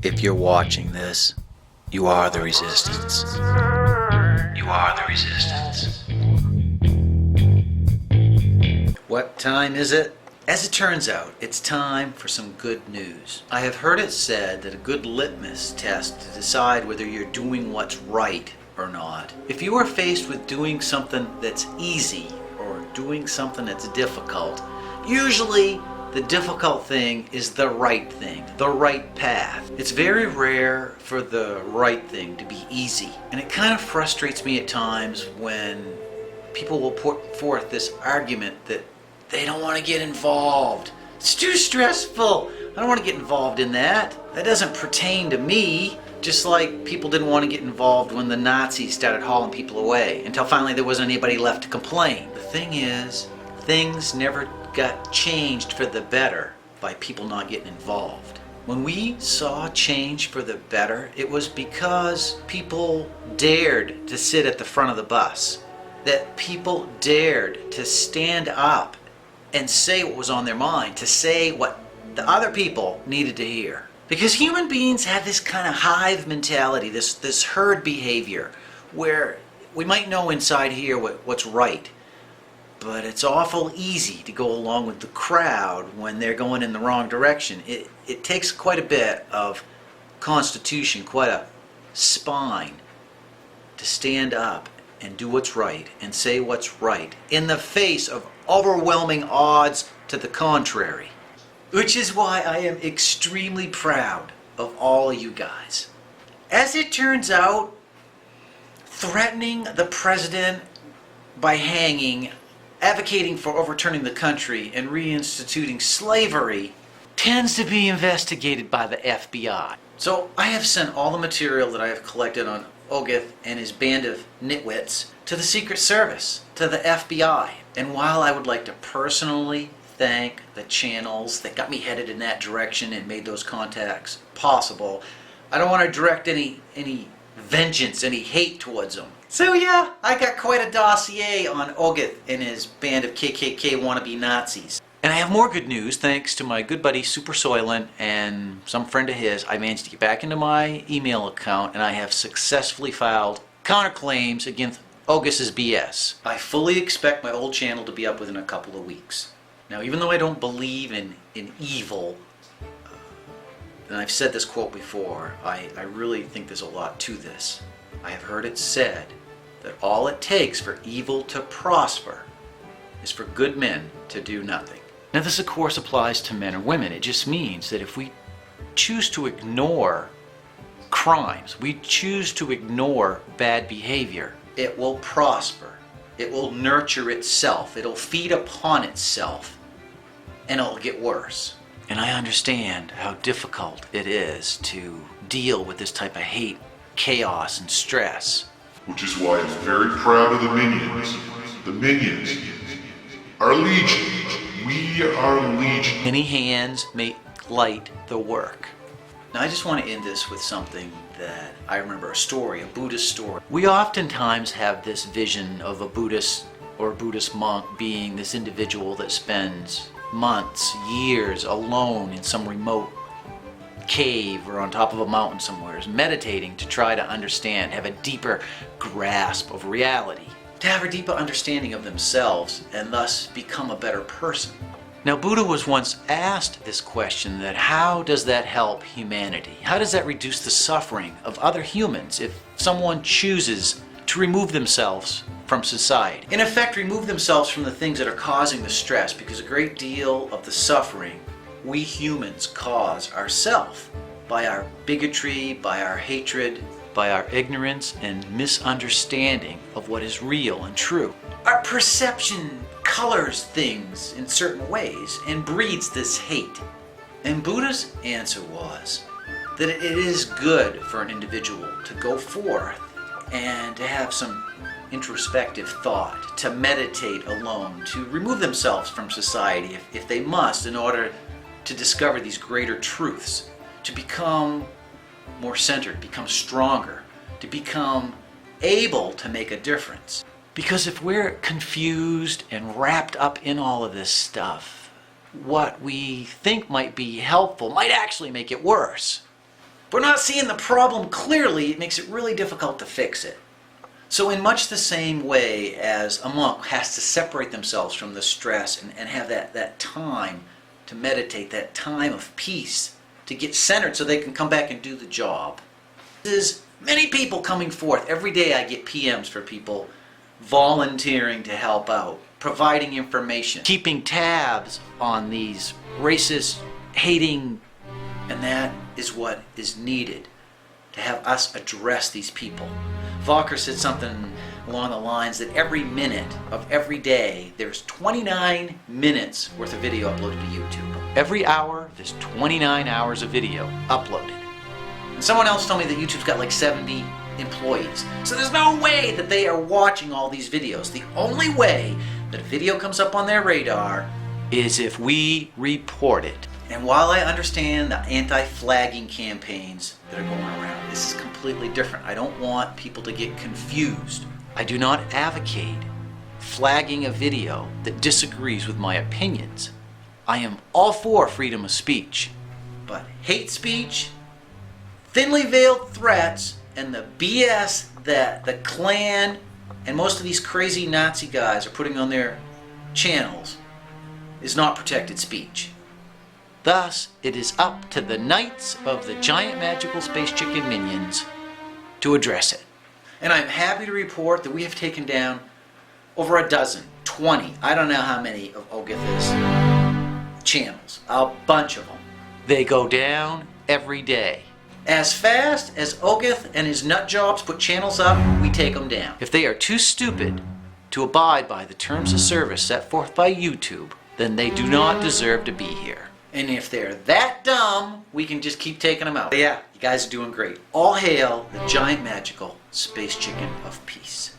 If you're watching this, you are the resistance. You are the resistance. What time is it? As it turns out, it's time for some good news. I have heard it said that a good litmus test to decide whether you're doing what's right or not. If you are faced with doing something that's easy or doing something that's difficult, usually the difficult thing is the right thing, the right path. It's very rare for the right thing to be easy. And it kind of frustrates me at times when people will put forth this argument that they don't want to get involved. It's too stressful. I don't want to get involved in that. That doesn't pertain to me. Just like people didn't want to get involved when the Nazis started hauling people away, until finally there wasn't anybody left to complain. The thing is, things never got changed for the better by people not getting involved. When we saw change for the better, it was because people dared to sit at the front of the bus. That people dared to stand up and say what was on their mind, to say what the other people needed to hear. Because human beings have this kind of hive mentality, this herd behavior, where we might know inside here what's right, but it's awful easy to go along with the crowd when they're going in the wrong direction. It takes quite a bit of constitution, quite a spine, to stand up and do what's right and say what's right in the face of overwhelming odds to the contrary. Which is why I am extremely proud of all of you guys. As it turns out, threatening the president by hanging, advocating for overturning the country and reinstituting slavery tends to be investigated by the FBI. So I have sent all the material that I have collected on OGITH and his band of nitwits to the Secret Service, to the FBI. And while I would like to personally thank the channels that got me headed in that direction and made those contacts possible, I don't want to direct any vengeance, any hate towards them. So yeah, I got quite a dossier on OGITH and his band of KKK wannabe Nazis. And I have more good news. Thanks to my good buddy Super Soylent and some friend of his, I managed to get back into my email account and I have successfully filed counterclaims against OGITH's BS. I fully expect my old channel to be up within a couple of weeks. Now, even though I don't believe in evil, and I've said this quote before, I really think there's a lot to this. I have heard it said that all it takes for evil to prosper is for good men to do nothing. Now, this of course applies to men or women. It just means that if we choose to ignore crimes, we choose to ignore bad behavior, it will prosper. It will nurture itself. It'll feed upon itself. And it'll get worse. And I understand how difficult it is to deal with this type of hate, chaos, and stress. Which is why I'm very proud of the minions. The minions are legion. We are legion. Many hands make light the work. Now I just want to end this with something that I remember, a story, a Buddhist story. We oftentimes have this vision of a Buddhist or a Buddhist monk being this individual that spends months, years alone in some remote cave or on top of a mountain somewhere, meditating to try to understand, have a deeper grasp of reality, to have a deeper understanding of themselves and thus become a better person. Now, Buddha was once asked this question, that how does that help humanity? How does that reduce the suffering of other humans if someone chooses to remove themselves from society? In effect, remove themselves from the things that are causing the stress, because a great deal of the suffering we humans cause ourselves by our bigotry, by our hatred, by our ignorance and misunderstanding of what is real and true. Our perception colors things in certain ways and breeds this hate. And Buddha's answer was that it is good for an individual to go forth and to have some introspective thought, to meditate alone, to remove themselves from society if they must, in order to discover these greater truths, to become more centered, become stronger, to become able to make a difference. Because if we're confused and wrapped up in all of this stuff, what we think might be helpful might actually make it worse. But not seeing the problem clearly, it makes it really difficult to fix it. So in much the same way as a monk has to separate themselves from the stress and have that time to meditate, that time of peace, to get centered so they can come back and do the job. There's many people coming forth. Every day I get PMs for people volunteering to help out, providing information, keeping tabs on these racist, hating, and that is what is needed to have us address these people. Walker said something along the lines that every minute of every day there's 29 minutes worth of video uploaded to YouTube. Every hour there's 29 hours of video uploaded. And someone else told me that YouTube's got like 70 employees. So there's no way that they are watching all these videos. The only way that a video comes up on their radar is if we report it. And while I understand the anti-flagging campaigns that are going around, this is completely different. I don't want people to get confused. I do not advocate flagging a video that disagrees with my opinions. I am all for freedom of speech. But hate speech, thinly veiled threats, and the BS that the Klan and most of these crazy Nazi guys are putting on their channels is not protected speech. Thus, it is up to the Knights of the Giant Magical Space Chicken Minions to address it. And I'm happy to report that we have taken down over a dozen, 20, I don't know how many of OGITH's channels, a bunch of them. They go down every day. As fast as OGITH and his nut jobs put channels up, we take them down. If they are too stupid to abide by the terms of service set forth by YouTube, then they do not deserve to be here. And if they're that dumb, we can just keep taking them out. But yeah, you guys are doing great. All hail the giant magical space chicken of peace.